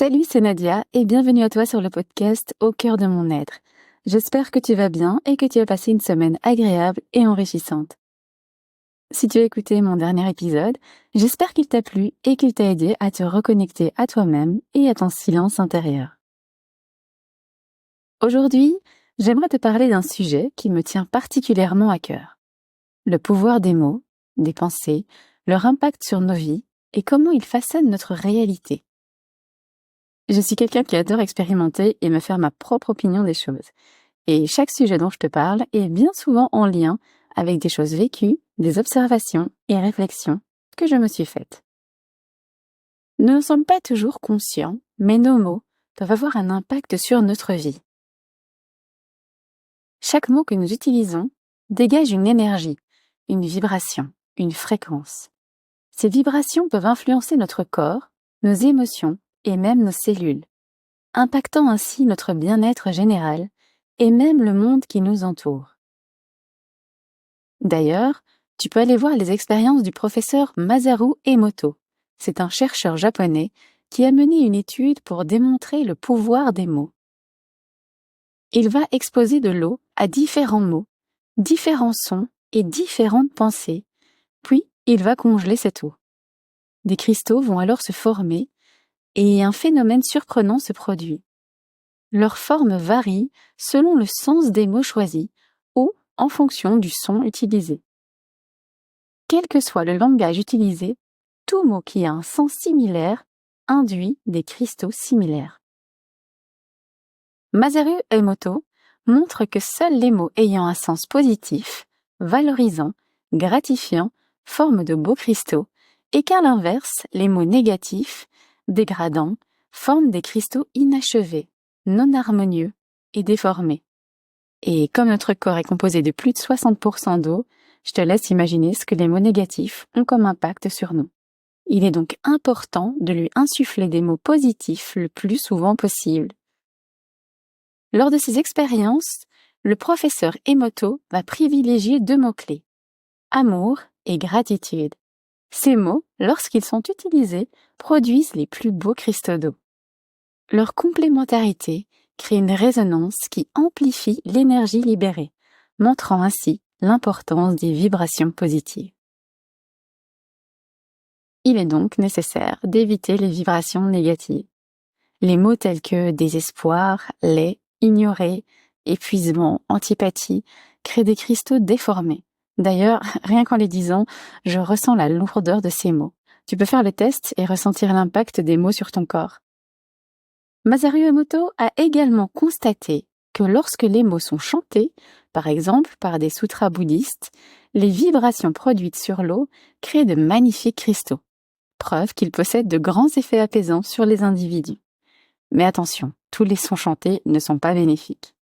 Salut, c'est Nadia et bienvenue à toi sur le podcast Au cœur de mon être. J'espère que tu vas bien et que tu as passé une semaine agréable et enrichissante. Si tu as écouté mon dernier épisode, j'espère qu'il t'a plu et qu'il t'a aidé à te reconnecter à toi-même et à ton silence intérieur. Aujourd'hui, j'aimerais te parler d'un sujet qui me tient particulièrement à cœur. Le pouvoir des mots, des pensées, leur impact sur nos vies et comment ils façonnent notre réalité. Je suis quelqu'un qui adore expérimenter et me faire ma propre opinion des choses. Et chaque sujet dont je te parle est bien souvent en lien avec des choses vécues, des observations et réflexions que je me suis faites. Nous ne sommes pas toujours conscients, mais nos mots peuvent avoir un impact sur notre vie. Chaque mot que nous utilisons dégage une énergie, une vibration, une fréquence. Ces vibrations peuvent influencer notre corps, nos émotions et même nos cellules, impactant ainsi notre bien-être général et même le monde qui nous entoure. D'ailleurs, tu peux aller voir les expériences du professeur Masaru Emoto. C'est un chercheur japonais qui a mené une étude pour démontrer le pouvoir des mots. Il va exposer de l'eau à différents mots, différents sons et différentes pensées, puis il va congeler cette eau. Des cristaux vont alors se former et un phénomène surprenant se produit. Leur forme varie selon le sens des mots choisis ou en fonction du son utilisé. Quel que soit le langage utilisé, tout mot qui a un sens similaire induit des cristaux similaires. Masaru Emoto montre que seuls les mots ayant un sens positif, valorisant, gratifiant, forment de beaux cristaux, et qu'à l'inverse, les mots négatifs, dégradants, forment des cristaux inachevés, non harmonieux et déformés. Et comme notre corps est composé de plus de 60% d'eau, je te laisse imaginer ce que les mots négatifs ont comme impact sur nous. Il est donc important de lui insuffler des mots positifs le plus souvent possible. Lors de ces expériences, le professeur Emoto va privilégier 2 mots-clés, amour et gratitude. Ces mots, lorsqu'ils sont utilisés, produisent les plus beaux cristaux d'eau. Leur complémentarité crée une résonance qui amplifie l'énergie libérée, montrant ainsi l'importance des vibrations positives. Il est donc nécessaire d'éviter les vibrations négatives. Les mots tels que désespoir, laid, ignorer, épuisement, antipathie créent des cristaux déformés. D'ailleurs, rien qu'en les disant, je ressens la lourdeur de ces mots. Tu peux faire le test et ressentir l'impact des mots sur ton corps. Masaru Emoto a également constaté que lorsque les mots sont chantés, par exemple par des sutras bouddhistes, les vibrations produites sur l'eau créent de magnifiques cristaux, preuve qu'ils possèdent de grands effets apaisants sur les individus. Mais attention, tous les sons chantés ne sont pas bénéfiques.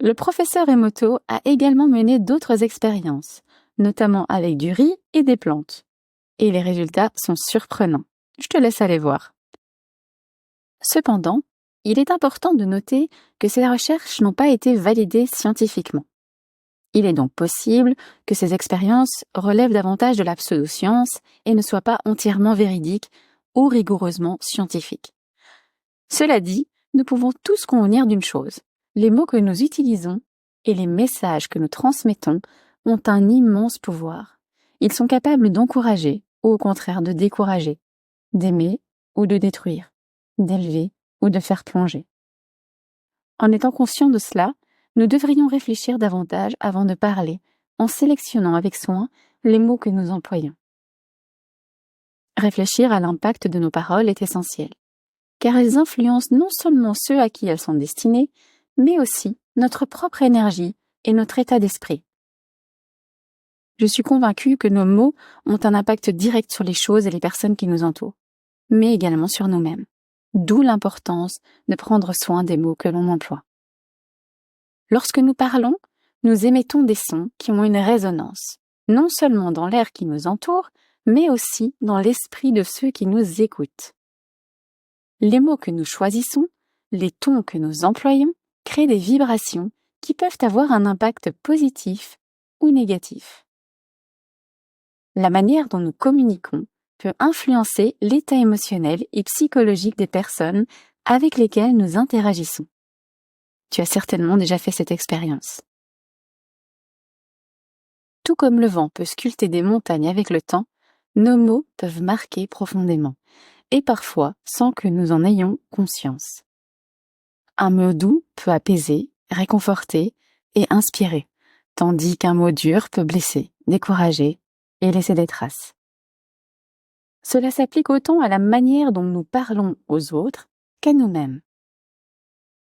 Le professeur Emoto a également mené d'autres expériences, notamment avec du riz et des plantes. Et les résultats sont surprenants. Je te laisse aller voir. Cependant, il est important de noter que ces recherches n'ont pas été validées scientifiquement. Il est donc possible que ces expériences relèvent davantage de la pseudo-science et ne soient pas entièrement véridiques ou rigoureusement scientifiques. Cela dit, nous pouvons tous convenir d'une chose. Les mots que nous utilisons et les messages que nous transmettons ont un immense pouvoir. Ils sont capables d'encourager ou au contraire de décourager, d'aimer ou de détruire, d'élever ou de faire plonger. En étant conscients de cela, nous devrions réfléchir davantage avant de parler, en sélectionnant avec soin les mots que nous employons. Réfléchir à l'impact de nos paroles est essentiel, car elles influencent non seulement ceux à qui elles sont destinées, mais aussi notre propre énergie et notre état d'esprit. Je suis convaincue que nos mots ont un impact direct sur les choses et les personnes qui nous entourent, mais également sur nous-mêmes. D'où l'importance de prendre soin des mots que l'on emploie. Lorsque nous parlons, nous émettons des sons qui ont une résonance, non seulement dans l'air qui nous entoure, mais aussi dans l'esprit de ceux qui nous écoutent. Les mots que nous choisissons, les tons que nous employons, créent des vibrations qui peuvent avoir un impact positif ou négatif. La manière dont nous communiquons peut influencer l'état émotionnel et psychologique des personnes avec lesquelles nous interagissons. Tu as certainement déjà fait cette expérience. Tout comme le vent peut sculpter des montagnes avec le temps, nos mots peuvent marquer profondément, et parfois sans que nous en ayons conscience. Un mot doux peut apaiser, réconforter et inspirer, tandis qu'un mot dur peut blesser, décourager et laisser des traces. Cela s'applique autant à la manière dont nous parlons aux autres qu'à nous-mêmes.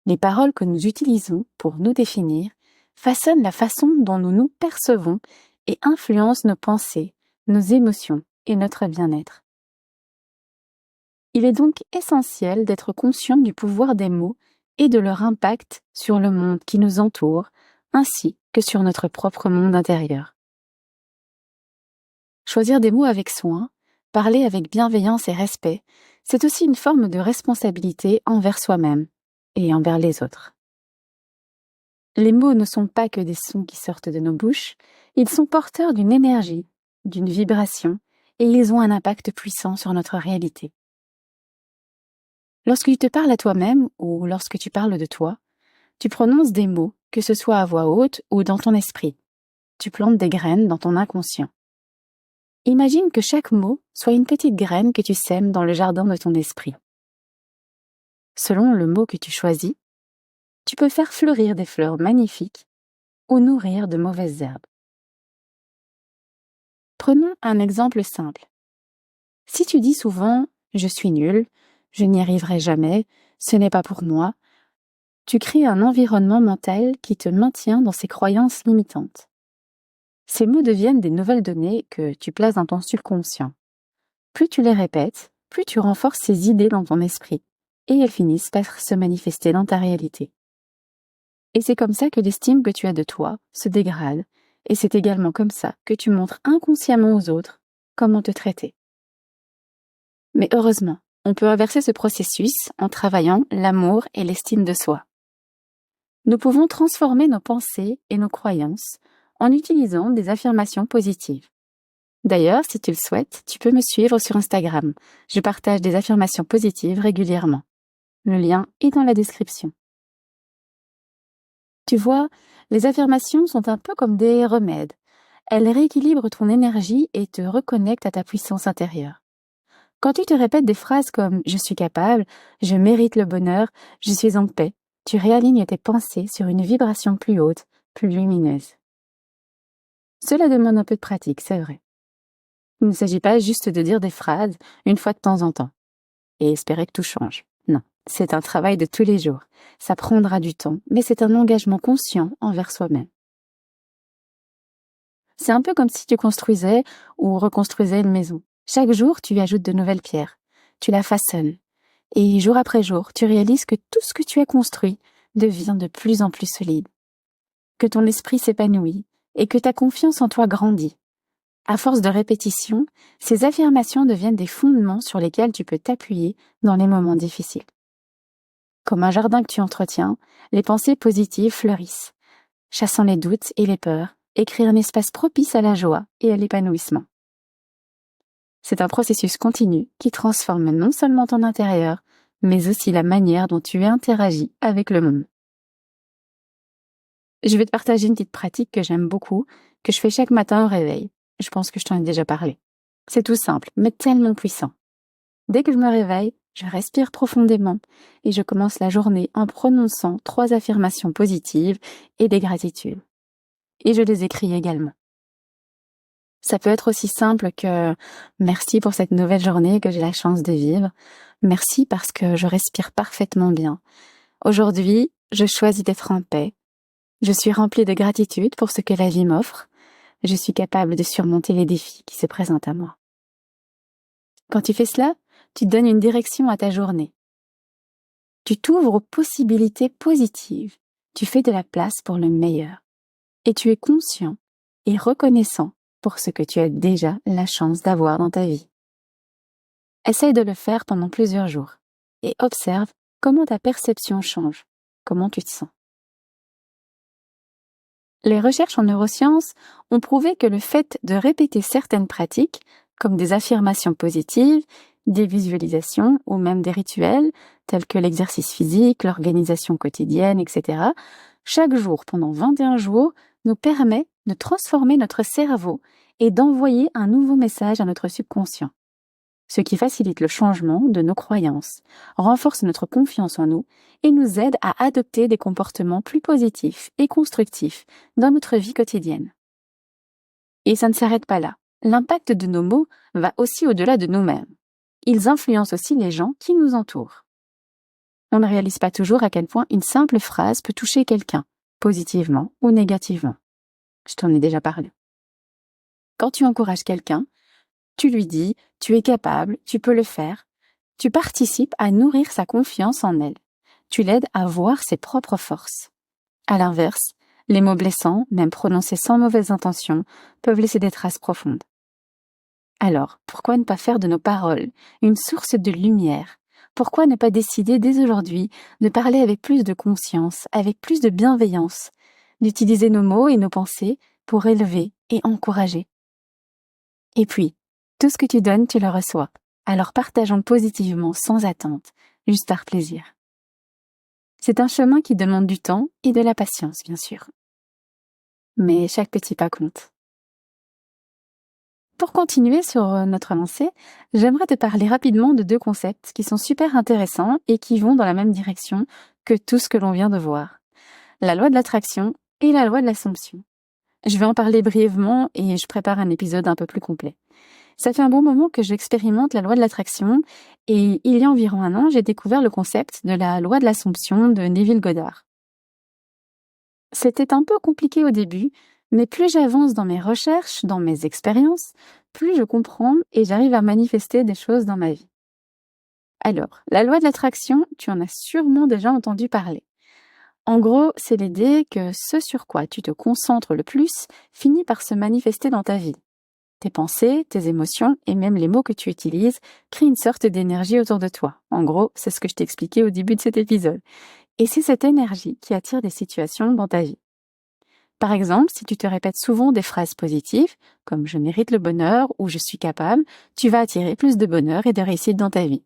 Les paroles que nous utilisons pour nous définir façonnent la façon dont nous nous percevons et influencent nos pensées, nos émotions et notre bien-être. Il est donc essentiel d'être conscient du pouvoir des mots et de leur impact sur le monde qui nous entoure, ainsi que sur notre propre monde intérieur. Choisir des mots avec soin, parler avec bienveillance et respect, c'est aussi une forme de responsabilité envers soi-même et envers les autres. Les mots ne sont pas que des sons qui sortent de nos bouches, ils sont porteurs d'une énergie, d'une vibration, et ils ont un impact puissant sur notre réalité. Lorsque tu te parles à toi-même ou lorsque tu parles de toi, tu prononces des mots, que ce soit à voix haute ou dans ton esprit. Tu plantes des graines dans ton inconscient. Imagine que chaque mot soit une petite graine que tu sèmes dans le jardin de ton esprit. Selon le mot que tu choisis, tu peux faire fleurir des fleurs magnifiques ou nourrir de mauvaises herbes. Prenons un exemple simple. Si tu dis souvent « je suis nul »,« je n'y arriverai jamais »,« ce n'est pas pour moi », tu crées un environnement mental qui te maintient dans ces croyances limitantes. Ces mots deviennent des nouvelles données que tu places dans ton subconscient. Plus tu les répètes, plus tu renforces ces idées dans ton esprit, et elles finissent par se manifester dans ta réalité. Et c'est comme ça que l'estime que tu as de toi se dégrade, et c'est également comme ça que tu montres inconsciemment aux autres comment te traiter. Mais heureusement, on peut inverser ce processus en travaillant l'amour et l'estime de soi. Nous pouvons transformer nos pensées et nos croyances en utilisant des affirmations positives. D'ailleurs, si tu le souhaites, tu peux me suivre sur Instagram. Je partage des affirmations positives régulièrement. Le lien est dans la description. Tu vois, les affirmations sont un peu comme des remèdes. Elles rééquilibrent ton énergie et te reconnectent à ta puissance intérieure. Quand tu te répètes des phrases comme « je suis capable »,« je mérite le bonheur »,« je suis en paix », tu réalignes tes pensées sur une vibration plus haute, plus lumineuse. Cela demande un peu de pratique, c'est vrai. Il ne s'agit pas juste de dire des phrases une fois de temps en temps et espérer que tout change. Non, c'est un travail de tous les jours. Ça prendra du temps, mais c'est un engagement conscient envers soi-même. C'est un peu comme si tu construisais ou reconstruisais une maison. Chaque jour, tu y ajoutes de nouvelles pierres. Tu la façonnes. Et jour après jour, tu réalises que tout ce que tu as construit devient de plus en plus solide. Que ton esprit s'épanouit et que ta confiance en toi grandit. À force de répétition, ces affirmations deviennent des fondements sur lesquels tu peux t'appuyer dans les moments difficiles. Comme un jardin que tu entretiens, les pensées positives fleurissent, chassant les doutes et les peurs, et créent un espace propice à la joie et à l'épanouissement. C'est un processus continu qui transforme non seulement ton intérieur, mais aussi la manière dont tu interagis avec le monde. Je vais te partager une petite pratique que j'aime beaucoup, que je fais chaque matin au réveil. Je pense que je t'en ai déjà parlé. C'est tout simple, mais tellement puissant. Dès que je me réveille, je respire profondément et je commence la journée en prononçant 3 affirmations positives et des gratitudes. Et je les écris également. Ça peut être aussi simple que « Merci pour cette nouvelle journée que j'ai la chance de vivre. Merci parce que je respire parfaitement bien. Aujourd'hui, je choisis d'être en paix. Je suis remplie de gratitude pour ce que la vie m'offre. Je suis capable de surmonter les défis qui se présentent à moi. » Quand tu fais cela, tu donnes une direction à ta journée. Tu t'ouvres aux possibilités positives. Tu fais de la place pour le meilleur. Et tu es conscient et reconnaissant pour ce que tu as déjà la chance d'avoir dans ta vie. Essaye de le faire pendant plusieurs jours et observe comment ta perception change, comment tu te sens. Les recherches en neurosciences ont prouvé que le fait de répéter certaines pratiques comme des affirmations positives, des visualisations ou même des rituels tels que l'exercice physique, l'organisation quotidienne, etc. Chaque jour, pendant 21 jours, nous permet de transformer notre cerveau et d'envoyer un nouveau message à notre subconscient. Ce qui facilite le changement de nos croyances, renforce notre confiance en nous et nous aide à adopter des comportements plus positifs et constructifs dans notre vie quotidienne. Et ça ne s'arrête pas là. L'impact de nos mots va aussi au-delà de nous-mêmes. Ils influencent aussi les gens qui nous entourent. On ne réalise pas toujours à quel point une simple phrase peut toucher quelqu'un, positivement ou négativement. Je t'en ai déjà parlé. Quand tu encourages quelqu'un, tu lui dis « tu es capable, tu peux le faire ». Tu participes à nourrir sa confiance en elle. Tu l'aides à voir ses propres forces. À l'inverse, les mots blessants, même prononcés sans mauvaise intention, peuvent laisser des traces profondes. Alors, pourquoi ne pas faire de nos paroles une source de lumière? Pourquoi ne pas décider dès aujourd'hui de parler avec plus de conscience, avec plus de bienveillance, d'utiliser nos mots et nos pensées pour élever et encourager? Et puis, tout ce que tu donnes, tu le reçois. Alors partageons positivement, sans attente, juste par plaisir. C'est un chemin qui demande du temps et de la patience, bien sûr. Mais chaque petit pas compte. Pour continuer sur notre lancée, j'aimerais te parler rapidement de 2 concepts qui sont super intéressants et qui vont dans la même direction que tout ce que l'on vient de voir. La loi de l'attraction et la loi de l'assomption. Je vais en parler brièvement et je prépare un épisode un peu plus complet. Ça fait un bon moment que j'expérimente la loi de l'attraction et il y a environ 1 an, j'ai découvert le concept de la loi de l'assomption de Neville Goddard. C'était un peu compliqué au début, mais plus j'avance dans mes recherches, dans mes expériences, plus je comprends et j'arrive à manifester des choses dans ma vie. Alors, la loi de l'attraction, tu en as sûrement déjà entendu parler. En gros, c'est l'idée que ce sur quoi tu te concentres le plus finit par se manifester dans ta vie. Tes pensées, tes émotions et même les mots que tu utilises créent une sorte d'énergie autour de toi. En gros, c'est ce que je t'ai expliqué au début de cet épisode. Et c'est cette énergie qui attire des situations dans ta vie. Par exemple, si tu te répètes souvent des phrases positives, comme « je mérite le bonheur » ou « je suis capable », tu vas attirer plus de bonheur et de réussite dans ta vie.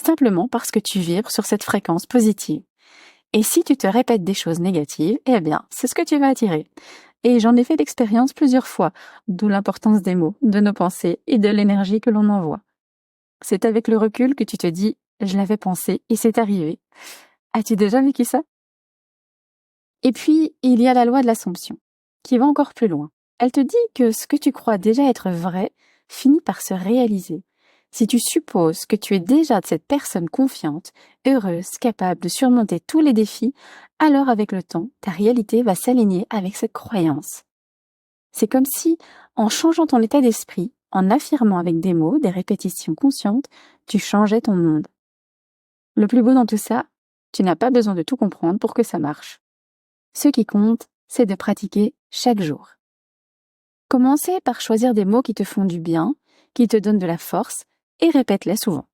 Simplement parce que tu vibres sur cette fréquence positive. Et si tu te répètes des choses négatives, eh bien, c'est ce que tu vas attirer. Et j'en ai fait l'expérience plusieurs fois, d'où l'importance des mots, de nos pensées et de l'énergie que l'on envoie. C'est avec le recul que tu te dis « je l'avais pensé et c'est arrivé ». As-tu déjà vécu ça? Et puis, il y a la loi de l'assomption, qui va encore plus loin. Elle te dit que ce que tu crois déjà être vrai finit par se réaliser. Si tu supposes que tu es déjà de cette personne confiante, heureuse, capable de surmonter tous les défis, alors avec le temps, ta réalité va s'aligner avec cette croyance. C'est comme si, en changeant ton état d'esprit, en affirmant avec des mots, des répétitions conscientes, tu changeais ton monde. Le plus beau dans tout ça, tu n'as pas besoin de tout comprendre pour que ça marche. Ce qui compte, c'est de pratiquer chaque jour. Commencez par choisir des mots qui te font du bien, qui te donnent de la force, et répète-les souvent.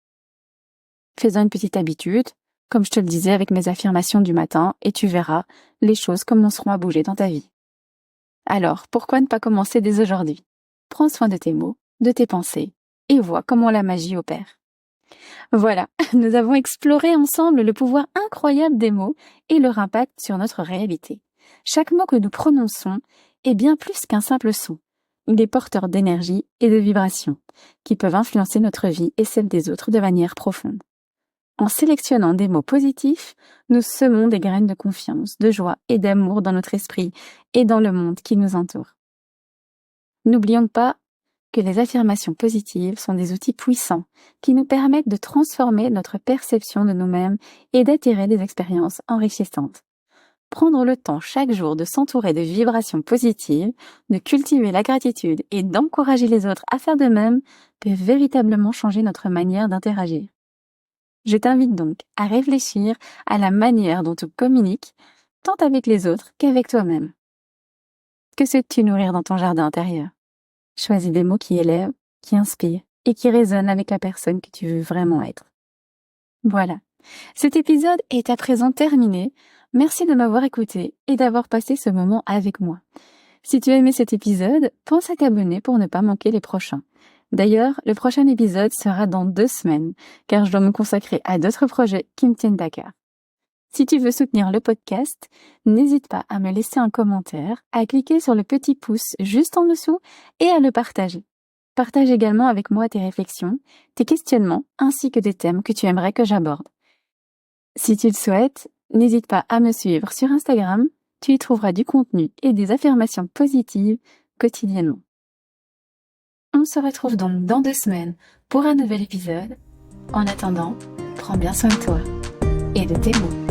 Fais-en une petite habitude, comme je te le disais avec mes affirmations du matin, et tu verras, les choses commenceront à bouger dans ta vie. Alors, pourquoi ne pas commencer dès aujourd'hui? Prends soin de tes mots, de tes pensées, et vois comment la magie opère. Voilà, nous avons exploré ensemble le pouvoir incroyable des mots et leur impact sur notre réalité. Chaque mot que nous prononçons est bien plus qu'un simple son. Il est porteur d'énergie et de vibrations qui peuvent influencer notre vie et celle des autres de manière profonde. En sélectionnant des mots positifs, nous semons des graines de confiance, de joie et d'amour dans notre esprit et dans le monde qui nous entoure. N'oublions pas que les affirmations positives sont des outils puissants qui nous permettent de transformer notre perception de nous-mêmes et d'attirer des expériences enrichissantes. Prendre le temps chaque jour de s'entourer de vibrations positives, de cultiver la gratitude et d'encourager les autres à faire de même peut véritablement changer notre manière d'interagir. Je t'invite donc à réfléchir à la manière dont tu communiques, tant avec les autres qu'avec toi-même. Que souhaites-tu nourrir dans ton jardin intérieur? Choisis des mots qui élèvent, qui inspirent et qui résonnent avec la personne que tu veux vraiment être. Voilà, cet épisode est à présent terminé. Merci de m'avoir écouté et d'avoir passé ce moment avec moi. Si tu as aimé cet épisode, pense à t'abonner pour ne pas manquer les prochains. D'ailleurs, le prochain épisode sera dans 2 semaines, car je dois me consacrer à d'autres projets qui me tiennent à cœur. Si tu veux soutenir le podcast, n'hésite pas à me laisser un commentaire, à cliquer sur le petit pouce juste en dessous et à le partager. Partage également avec moi tes réflexions, tes questionnements, ainsi que des thèmes que tu aimerais que j'aborde. Si tu le souhaites, n'hésite pas à me suivre sur Instagram, tu y trouveras du contenu et des affirmations positives quotidiennement. On se retrouve donc dans 2 semaines pour un nouvel épisode. En attendant, prends bien soin de toi et de tes mots.